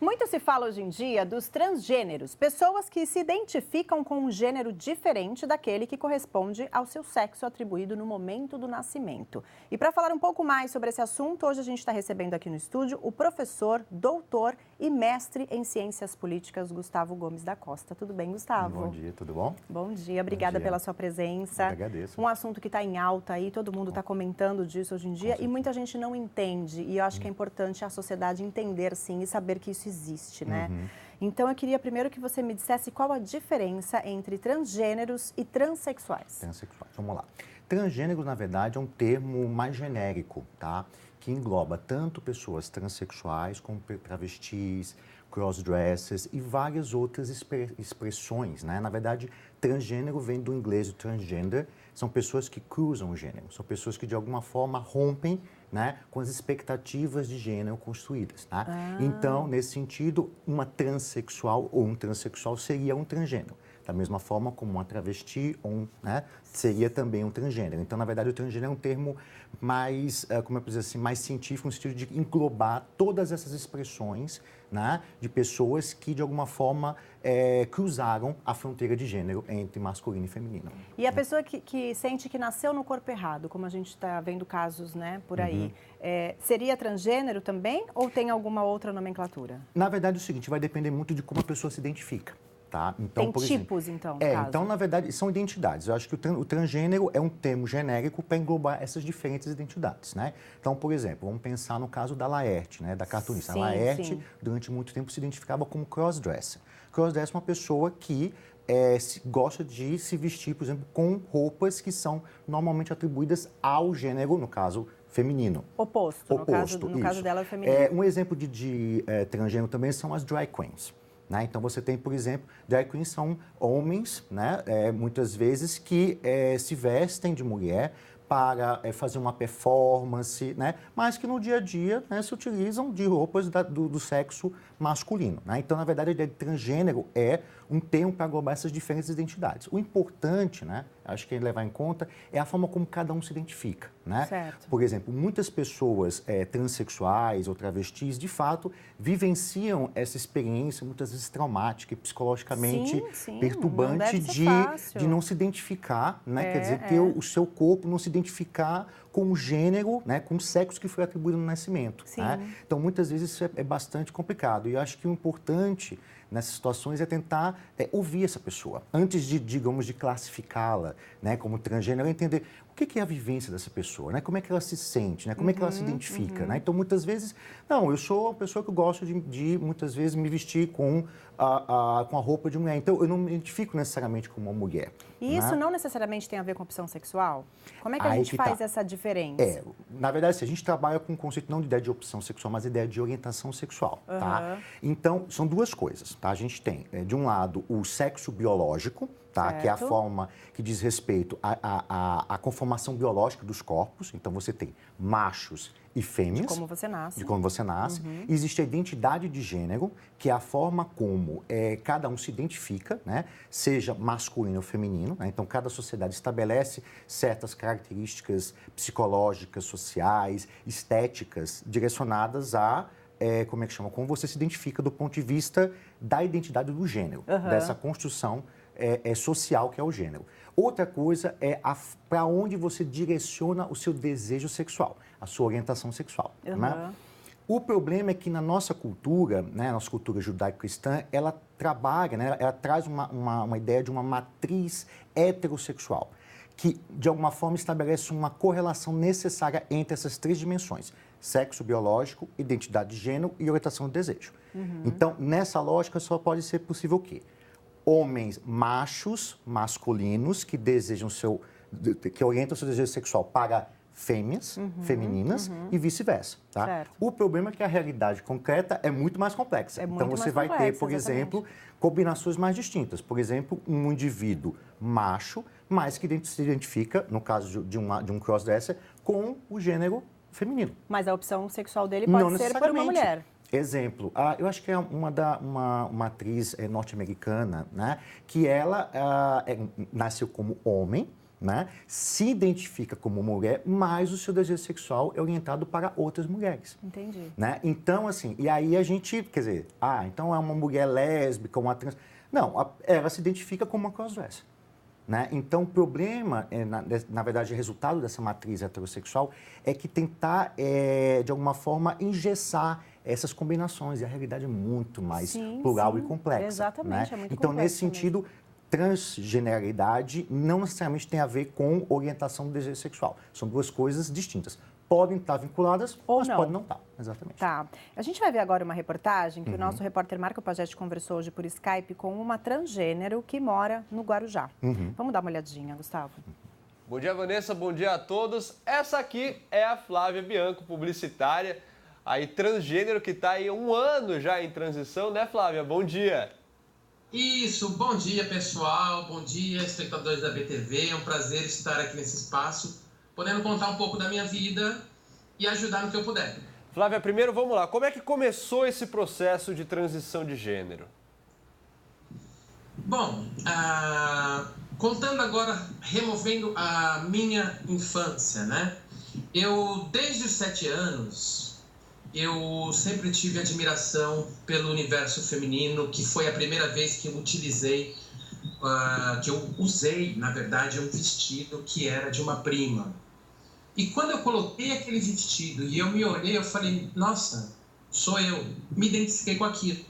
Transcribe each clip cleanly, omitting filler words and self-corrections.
Muito se fala hoje em dia dos transgêneros, pessoas que se identificam com um gênero diferente daquele que corresponde ao seu sexo atribuído no momento do nascimento. E para falar um pouco mais sobre esse assunto, hoje a gente está recebendo aqui no estúdio o professor, doutor e mestre em ciências políticas, Gustavo Gomes da Costa. Tudo bem, Gustavo? Bom dia, tudo bom? Bom dia, obrigada pela sua presença. Eu agradeço. Um assunto que está em alta aí, todo mundo está comentando disso hoje em dia e muita gente não entende. E eu acho que é importante a sociedade entender, sim, e saber que isso existe, né? Então, eu queria primeiro que você me dissesse qual a diferença entre transgêneros e transexuais. Transexuais, vamos lá. Transgênero, na verdade, é um termo mais genérico, tá? Que engloba tanto pessoas transexuais como travestis, crossdressers e várias outras expressões, né? Na verdade, transgênero vem do inglês transgender, são pessoas que cruzam o gênero, são pessoas que de alguma forma rompem, né, com as expectativas de gênero construídas, tá? Então, nesse sentido, uma transexual ou um transexual seria um transgênero. Da mesma forma como uma travesti ou seria também um transgênero. Então, na verdade, o transgênero é um termo mais, como eu posso dizer assim, mais científico, no sentido de englobar todas essas expressões, né, de pessoas que, de alguma forma, cruzaram a fronteira de gênero entre masculino e feminino. E a pessoa que sente que nasceu no corpo errado, como a gente está vendo casos, né, por aí, seria transgênero também ou tem alguma outra nomenclatura? Na verdade, é o seguinte, vai depender muito de como a pessoa se identifica. Tá? Então, tem tipos, então, então, na verdade, são identidades. Eu acho que o transgênero é um termo genérico para englobar essas diferentes identidades, né? Então, por exemplo, vamos pensar no caso da Laerte, né? Da cartunista. A Laerte, durante muito tempo, se identificava como crossdresser. Crossdresser é uma pessoa que gosta de se vestir, por exemplo, com roupas que são normalmente atribuídas ao gênero, no caso, feminino. Oposto. No caso dela, é feminino. Um exemplo de transgênero também são as drag queens. Né? Então, você tem, por exemplo, drag queens são homens, né? Muitas vezes, que se vestem de mulher para fazer uma performance, né? Mas que no dia a dia, né, se utilizam de roupas do sexo masculino. Né? Então, na verdade, a transgênero é um termo para englobar essas diferentes identidades. O importante, né, acho que levar em conta, é a forma como cada um se identifica. Né? Certo. Por exemplo, muitas pessoas transexuais ou travestis, de fato, vivenciam essa experiência muitas vezes traumática e psicologicamente perturbante de não se identificar, né? Quer dizer, ter o seu corpo não se identificar com o gênero, né, com o sexo que foi atribuído no nascimento. Né? Então, muitas vezes isso é bastante complicado. E eu acho que o importante nessas situações é tentar ouvir essa pessoa. Antes de, digamos, de classificá-la, né, como transgênero, entender o que é a vivência dessa pessoa, né? Como é que ela se sente, né? Como é que ela se identifica. Né? Então, muitas vezes, não, eu sou uma pessoa que gosto de muitas vezes, me vestir com a roupa de mulher. Então, eu não me identifico necessariamente como uma mulher. E isso não necessariamente tem a ver com opção sexual? Como é que a gente faz essa diferença? Na verdade, a gente trabalha com o conceito não de ideia de opção sexual, mas de ideia de orientação sexual. Tá? Então, são duas coisas. Tá? A gente tem, de um lado, o sexo biológico, tá? Que é a forma que diz respeito à conformação biológica dos corpos. Então, você tem machos e fêmeas. De como você nasce. De como você nasce. Existe a identidade de gênero, que é a forma como cada um se identifica, né? Seja masculino ou feminino. Né? Então, cada sociedade estabelece certas características psicológicas, sociais, estéticas, direcionadas a como você se identifica do ponto de vista da identidade do gênero, dessa construção social que é o gênero. Outra coisa é para onde você direciona o seu desejo sexual, a sua orientação sexual. Né? O problema é que na nossa cultura, né, nossa cultura judaico-cristã, ela trabalha, né, ela traz uma ideia de uma matriz heterossexual, que de alguma forma estabelece uma correlação necessária entre essas três dimensões: sexo biológico, identidade de gênero e orientação do desejo. Então, nessa lógica, só pode ser possível o quê? Homens machos, masculinos, que desejam que orientam o seu desejo sexual para fêmeas, femininas e vice-versa. Tá? O problema é que a realidade concreta é muito mais complexa. Então, você vai ter, por exemplo, combinações mais distintas. Por exemplo, um indivíduo macho, mas que se identifica, no caso de um crossdresser, com o gênero feminino. Mas a opção sexual dele pode ser por uma mulher. Exemplo, eu acho que é uma atriz norte-americana, né, que ela nasceu como homem, né, se identifica como mulher, mas o seu desejo sexual é orientado para outras mulheres. Entendi. Né? Então, assim, e aí a gente, quer dizer, então é uma mulher lésbica, uma trans... Não, ela se identifica como uma crossdresser. Né? Então, o problema, na verdade, o resultado dessa matriz heterossexual é que tentar, de alguma forma, engessar essas combinações. E a realidade é muito mais plural e complexa. Exatamente, né? é muito Então, complexo nesse sentido, transgeneridade não necessariamente tem a ver com orientação do desejo sexual. São duas coisas distintas. Podem estar vinculadas, mas podem não estar. Exatamente. Tá. A gente vai ver agora uma reportagem que o nosso repórter Marco Pagete conversou hoje por Skype com uma transgênero que mora no Guarujá. Vamos dar uma olhadinha, Gustavo. Bom dia, Vanessa. Bom dia a todos. Essa aqui é a Flávia Bianco, publicitária, aí transgênero que está aí 1 ano já em transição, né, Flávia? Bom dia. Isso, bom dia, pessoal. Bom dia, espectadores da BTV. É um prazer estar aqui nesse espaço, podendo contar um pouco da minha vida e ajudar no que eu puder. Flávia, primeiro vamos lá. Como é que começou esse processo de transição de gênero? Bom, contando agora, removendo a minha infância, né? Eu, desde os 7 anos, eu sempre tive admiração pelo universo feminino, que foi a primeira vez que eu utilizei, que eu usei, na verdade, um vestido que era de uma prima. E quando eu coloquei aquele vestido e eu me olhei, eu falei, nossa, sou eu. Me identifiquei com aquilo.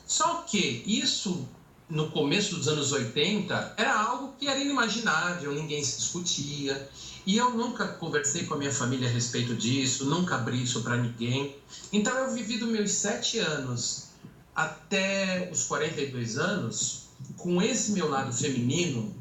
Só que isso, no começo dos anos 80, era algo que era inimaginável, ninguém se discutia. E eu nunca conversei com a minha família a respeito disso, nunca abri isso para ninguém. Então eu vivi dos meus 7 anos até os 42 anos com esse meu lado feminino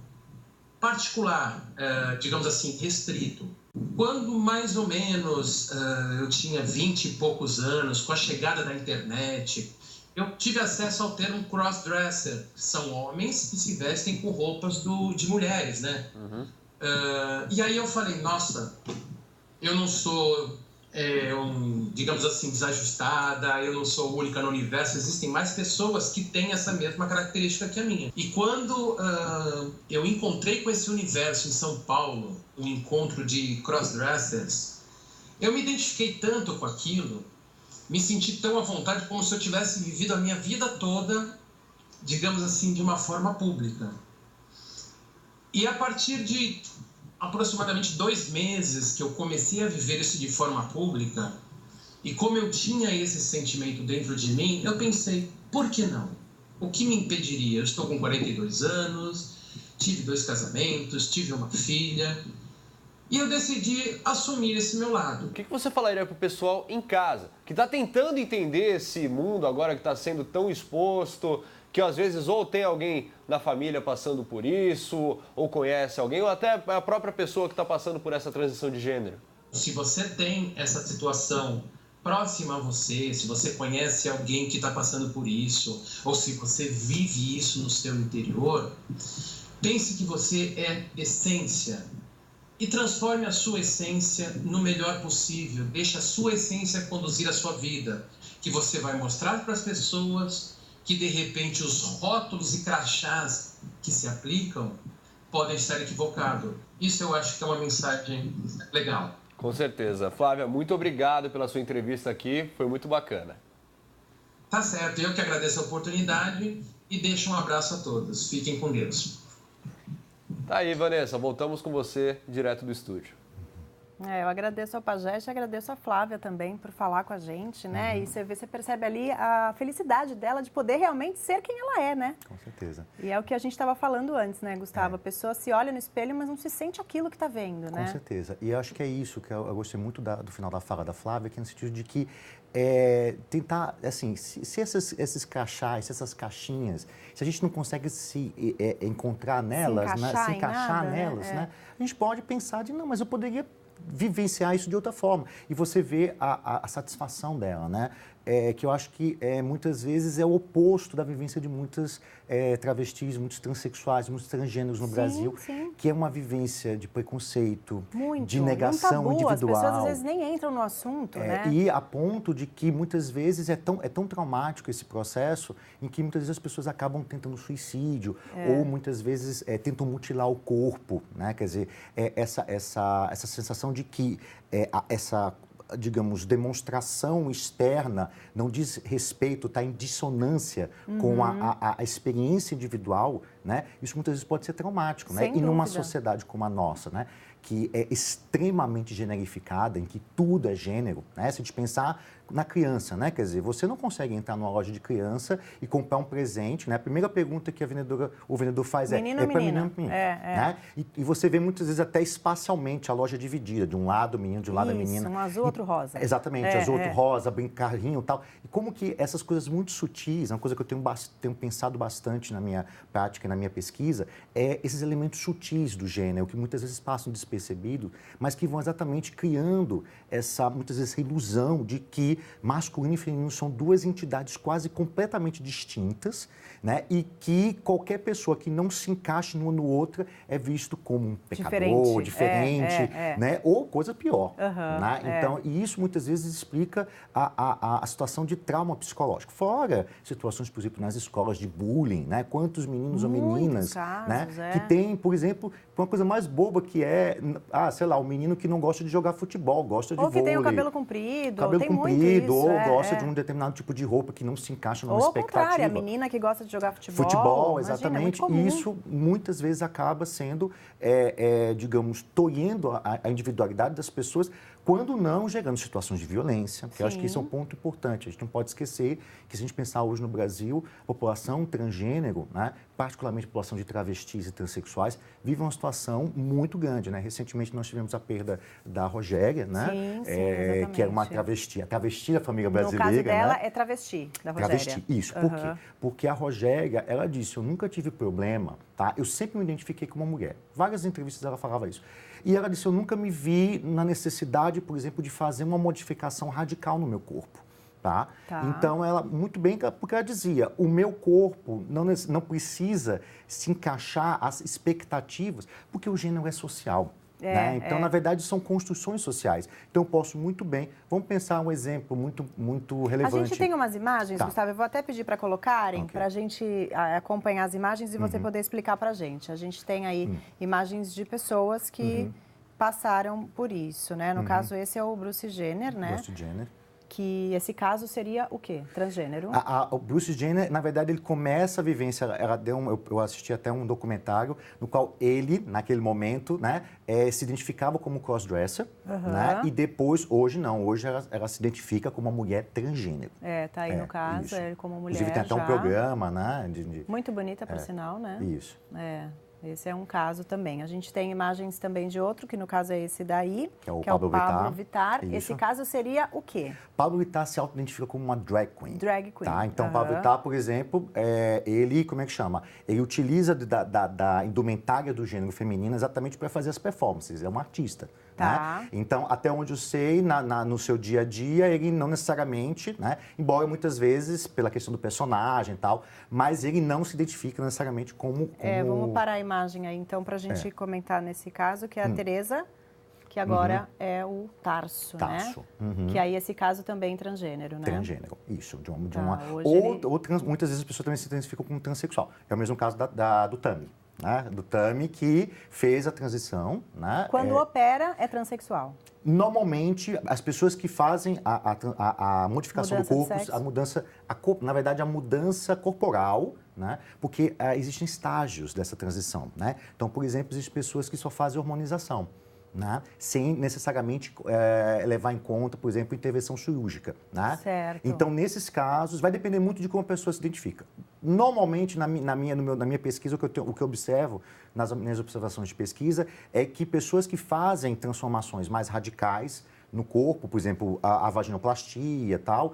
particular, digamos assim, restrito. Quando mais ou menos eu tinha 20 e poucos anos, com a chegada da internet, eu tive acesso ao termo crossdresser, que são homens que se vestem com roupas de mulheres, né? E aí eu falei, nossa, eu não sou, digamos assim, desajustada, eu não sou única no universo, existem mais pessoas que têm essa mesma característica que a minha. E quando eu encontrei com esse universo em São Paulo, um encontro de crossdressers, eu me identifiquei tanto com aquilo, me senti tão à vontade como se eu tivesse vivido a minha vida toda, digamos assim, de uma forma pública. E a partir de aproximadamente 2 meses que eu comecei a viver isso de forma pública, e como eu tinha esse sentimento dentro de mim, eu pensei, por que não? O que me impediria? Eu estou com 42 anos, tive 2 casamentos, tive uma filha, e eu decidi assumir esse meu lado. O que você falaria para o pessoal em casa, que está tentando entender esse mundo agora que está sendo tão exposto, que às vezes ou tem alguém na família passando por isso, ou conhece alguém, ou até a própria pessoa que está passando por essa transição de gênero? Se você tem essa situação próxima a você, se você conhece alguém que está passando por isso, ou se você vive isso no seu interior, pense que você é essência e transforme a sua essência no melhor possível. Deixe a sua essência conduzir a sua vida, que você vai mostrar para as pessoas que, de repente, os rótulos e crachás que se aplicam podem estar equivocados. Isso eu acho que é uma mensagem legal. Com certeza. Flávia, muito obrigado pela sua entrevista aqui, foi muito bacana. Tá certo, eu que agradeço a oportunidade e deixo um abraço a todos. Fiquem com Deus. Tá aí, Vanessa, voltamos com você direto do estúdio. Eu agradeço ao Pagete e agradeço a Flávia também por falar com a gente, né? E você percebe ali a felicidade dela de poder realmente ser quem ela é, né? Com certeza. E é o que a gente estava falando antes, né, Gustavo? A pessoa se olha no espelho, mas não se sente aquilo que está vendo, né? Com certeza. E eu acho que é isso que eu gostei muito do final da fala da Flávia, que é no sentido de que tentar, assim, se esses crachás, se essas caixinhas, se a gente não consegue se encontrar nelas, se encaixar nelas, né? A gente pode pensar de, não, mas eu poderia vivenciar isso de outra forma. E você vê a satisfação dela, né? que eu acho que muitas vezes é o oposto da vivência de muitas travestis, muitos transexuais, muitos transgêneros no Brasil, que é uma vivência de preconceito, de negação um tabu, individual. As pessoas às vezes nem entram no assunto, né? E a ponto de que muitas vezes é tão traumático esse processo, em que muitas vezes as pessoas acabam tentando suicídio, ou muitas vezes tentam mutilar o corpo, né? Quer dizer, essa sensação de que essa, digamos, demonstração externa não diz respeito, está em dissonância com a experiência individual, né? Isso muitas vezes pode ser traumático, né? E numa sociedade como a nossa, né? Que é extremamente generificada, em que tudo é gênero, né? Se a gente pensar na criança, né? Quer dizer, você não consegue entrar numa loja de criança e comprar um presente, né? A primeira pergunta que o vendedor faz menino é ou para menina? menino ou menina, É. né? E você vê muitas vezes até espacialmente a loja dividida, de um lado o menino, de um lado a menina. Um azul, outro rosa. Exatamente, azul, outro rosa, bem carrinho e tal. E como que essas coisas muito sutis, uma coisa que eu tenho pensado bastante na minha prática, na minha pesquisa, é esses elementos sutis do gênero, que muitas vezes passam despercebidos, mas que vão exatamente criando muitas vezes, essa ilusão de que masculino e feminino são duas entidades quase completamente distintas, né? E que qualquer pessoa que não se encaixe numa no outra é visto como um pecador, diferente, né? Ou coisa pior. Né? Então, e isso muitas vezes explica a situação de trauma psicológico. Fora situações, por exemplo, nas escolas de bullying, né? Quantos meninos ou meninas casos, né? Que tem, por exemplo, uma coisa mais boba que é, sei lá, o menino que não gosta de jogar futebol, gosta de vôlei. Ou que tem o cabelo comprido, tem comprido, muito isso, ou gosta de um determinado tipo de roupa que não se encaixa numa expectativa. Ou ao contrário, a menina que gosta de jogar futebol. Futebol, imagina, exatamente. É muito comum. E isso muitas vezes acaba sendo, digamos, tolhendo a individualidade das pessoas, quando não gerando situações de violência. Porque eu acho que isso é um ponto importante. A gente não pode esquecer que, se a gente pensar hoje no Brasil, a população transgênero, né, particularmente a população de travestis e transexuais, vive uma situação muito grande, né? Recentemente nós tivemos a perda da Rogéria, né? Sim, que era uma travesti, a travesti da família brasileira. No caso dela, né? É travesti, da Rogéria. Travesti, isso. Por quê? Porque a Rogéria, ela disse, eu nunca tive problema, tá? Eu sempre me identifiquei como uma mulher. Várias entrevistas ela falava isso. E ela disse, eu nunca me vi na necessidade, por exemplo, de fazer uma modificação radical no meu corpo. Tá? Então, ela, muito bem, porque ela dizia, o meu corpo não precisa se encaixar às expectativas, porque o gênero é social. Né? Então, na verdade, são construções sociais. Então, eu posso muito bem... Vamos pensar um exemplo muito relevante. A gente tem umas imagens, Gustavo, eu vou até pedir para colocarem, para a gente acompanhar as imagens e você poder explicar para a gente. A gente tem aí imagens de pessoas que passaram por isso, né? No caso, esse é o Bruce Jenner, né? Bruce Jenner. Que esse caso seria o quê? Transgênero? O Bruce Jenner, na verdade, ele começa a vivência, eu assisti até um documentário no qual ele, naquele momento, né, se identificava como crossdresser, né, e depois, hoje ela se identifica como uma mulher transgênero. Tá aí no caso, como mulher. Inclusive tem até um programa, né? Muito bonita, por sinal, né? Isso. Esse é um caso também. A gente tem imagens também de outro, que no caso é esse daí, que é o Pablo Vittar. Esse caso seria o quê? Pablo Vittar se auto-identifica como uma drag queen. Drag queen. Tá? Então, Pablo Vittar, por exemplo, ele, como é que chama? Ele utiliza da indumentária do gênero feminino exatamente para fazer as performances. É um artista. Né? Então, até onde eu sei, no seu dia a dia, ele não necessariamente, né? Embora muitas vezes, pela questão do personagem e tal, mas ele não se identifica necessariamente como... Vamos parar a imagem aí, então, para a gente comentar nesse caso, que é a Teresa, que agora é o Tarso, né? Que aí esse caso também transgênero, né? Transgênero, isso. Muitas vezes as pessoas também se identificam como transexual. É o mesmo caso do Tami. Né, do Tami, que fez a transição. Né, Quando opera, é transexual? Normalmente, as pessoas que fazem a modificação do corpo, na verdade, a mudança corporal, né, porque existem estágios dessa transição. Né? Então, por exemplo, existem pessoas que só fazem hormonização. Né? Sem necessariamente levar em conta, por exemplo, intervenção cirúrgica. Né? Certo. Então, nesses casos, vai depender muito de como a pessoa se identifica. Normalmente, na minha pesquisa, o que eu observo nas minhas observações de pesquisa é que pessoas que fazem transformações mais radicais no corpo, por exemplo, a vaginoplastia e tal,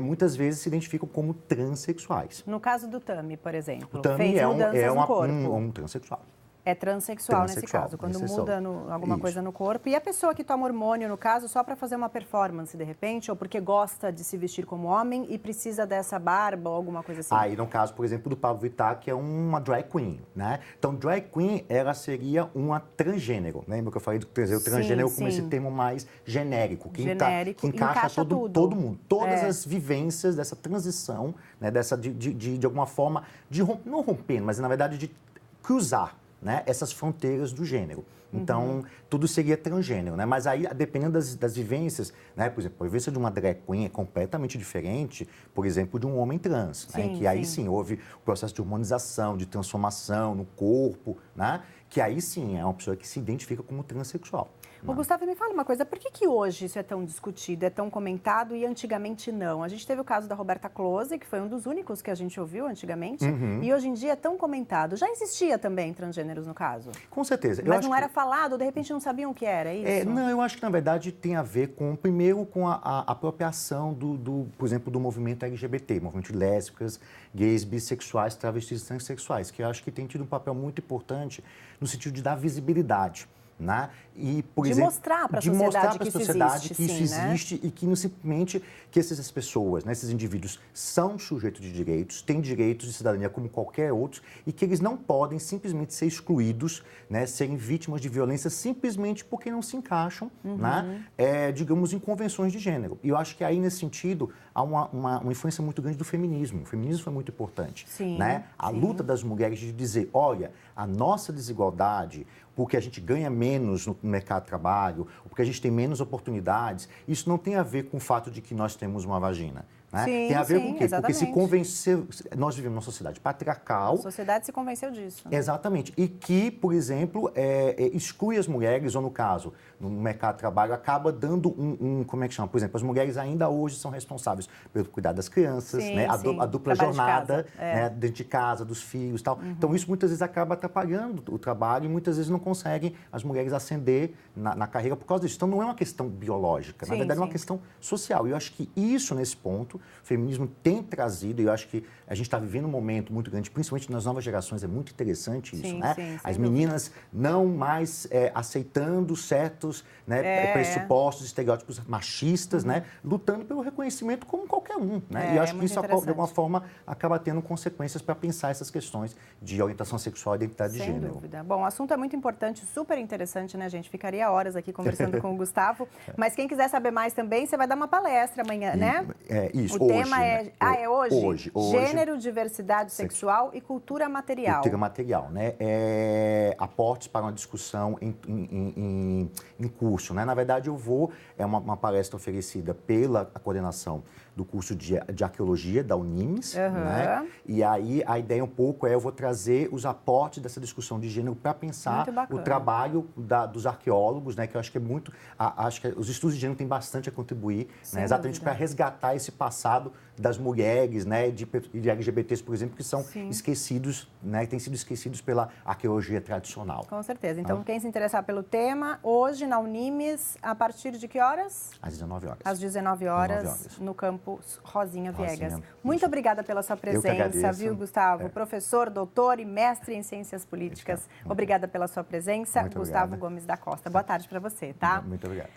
muitas vezes se identificam como transexuais. No caso do Tami, por exemplo, o Tami fez mudanças no corpo. Um transexual. É transexual nesse caso, quando muda alguma coisa no corpo. E a pessoa que toma hormônio, no caso, só para fazer uma performance, de repente, ou porque gosta de se vestir como homem e precisa dessa barba ou alguma coisa assim? Aí, no caso, por exemplo, do Pablo Vittar, que é uma drag queen, né? Então, drag queen, ela seria uma transgênero. Lembra que eu falei do transgênero como esse termo mais genérico, que encaixa todo mundo. Todas as vivências dessa transição, né? De alguma forma, não rompendo, mas, na verdade, de cruzar, né, essas fronteiras do gênero. Então, tudo seria transgênero, né? Mas aí, dependendo das vivências, né? Por exemplo, a vivência de uma drag queen é completamente diferente, por exemplo, de um homem trans, né? Que aí sim houve o processo de hormonização, de transformação no corpo, né? Que aí sim é uma pessoa que se identifica como transexual. O Gustavo, me fala uma coisa, por que hoje isso é tão discutido, é tão comentado e antigamente não? A gente teve o caso da Roberta Close, que foi um dos únicos que a gente ouviu antigamente, e hoje em dia é tão comentado. Já existia também transgêneros no caso? Com certeza. Mas não era falado, de repente não sabiam o que era, é isso? Não, eu acho que na verdade tem a ver primeiro com a apropriação por exemplo, do movimento LGBT, movimento de lésbicas, gays, bissexuais, travestis e transexuais, que eu acho que tem tido um papel muito importante no sentido de dar visibilidade. Né? E, por exemplo, mostrar para a sociedade que isso existe, né? E que não simplesmente que essas pessoas, né, esses indivíduos são sujeitos de direitos, têm direitos de cidadania como qualquer outro e que eles não podem simplesmente ser excluídos, né, serem vítimas de violência simplesmente porque não se encaixam, né, digamos, em convenções de gênero. E eu acho que aí, nesse sentido, há uma influência muito grande do feminismo. O feminismo foi muito importante. Né? A luta das mulheres de dizer, olha, a nossa desigualdade, porque a gente ganha menos no mercado de trabalho, ou porque a gente tem menos oportunidades, isso não tem a ver com o fato de que nós temos uma vagina. Né? Tem a ver com o quê? Exatamente. Porque se convenceu... Nós vivemos numa sociedade patriarcal... A sociedade se convenceu disso. Né? Exatamente. E que, por exemplo, exclui as mulheres, ou no caso, no mercado de trabalho, acaba dando como é que chama? Por exemplo, as mulheres ainda hoje são responsáveis pelo cuidado das crianças, né? A dupla jornada né? Dentro de casa, dos filhos e tal. Então, isso muitas vezes acaba atrapalhando o trabalho e muitas vezes não conseguem as mulheres ascender na carreira por causa disso. Então, não é uma questão biológica, na verdade é uma questão social. E eu acho que isso, nesse ponto, o feminismo tem trazido, e eu acho que a gente está vivendo um momento muito grande, principalmente nas novas gerações, é muito interessante isso, né? As meninas não mais aceitando certos pressupostos, estereótipos machistas, né? Lutando pelo reconhecimento como qualquer um, né? E eu acho que isso, de alguma forma, acaba tendo consequências para pensar essas questões de orientação sexual e identidade de gênero. Sem dúvida. Bom, o assunto é muito importante, super interessante, né, gente? Ficaria horas aqui conversando com o Gustavo, mas quem quiser saber mais também, você vai dar uma palestra amanhã, né? Isso, o tema é... Né? é hoje? Gênero, diversidade sexual e cultura material. Cultura material, né? Aportes para uma discussão em curso, né? Na verdade, é uma palestra oferecida pela coordenação do curso de arqueologia da Unimes, né? E aí a ideia um pouco eu vou trazer os aportes dessa discussão de gênero para pensar o trabalho dos arqueólogos, né? Que eu acho que é muito, acho que os estudos de gênero têm bastante a contribuir, né? Exatamente para resgatar esse passado das mulheres, né? De LGBTs, por exemplo, que são esquecidos, né? Têm sido esquecidos pela arqueologia tradicional. Com certeza. Então, quem se interessar pelo tema, hoje na Unimes, a partir de que horas? Às 19 horas. Às 19 horas, no campus Rosinha Viegas. Muito obrigada pela sua presença, viu, Gustavo? Professor, doutor e mestre em Ciências Políticas. Obrigada pela sua presença, Gustavo Gomes da Costa. Boa tarde para você, tá? Muito obrigado.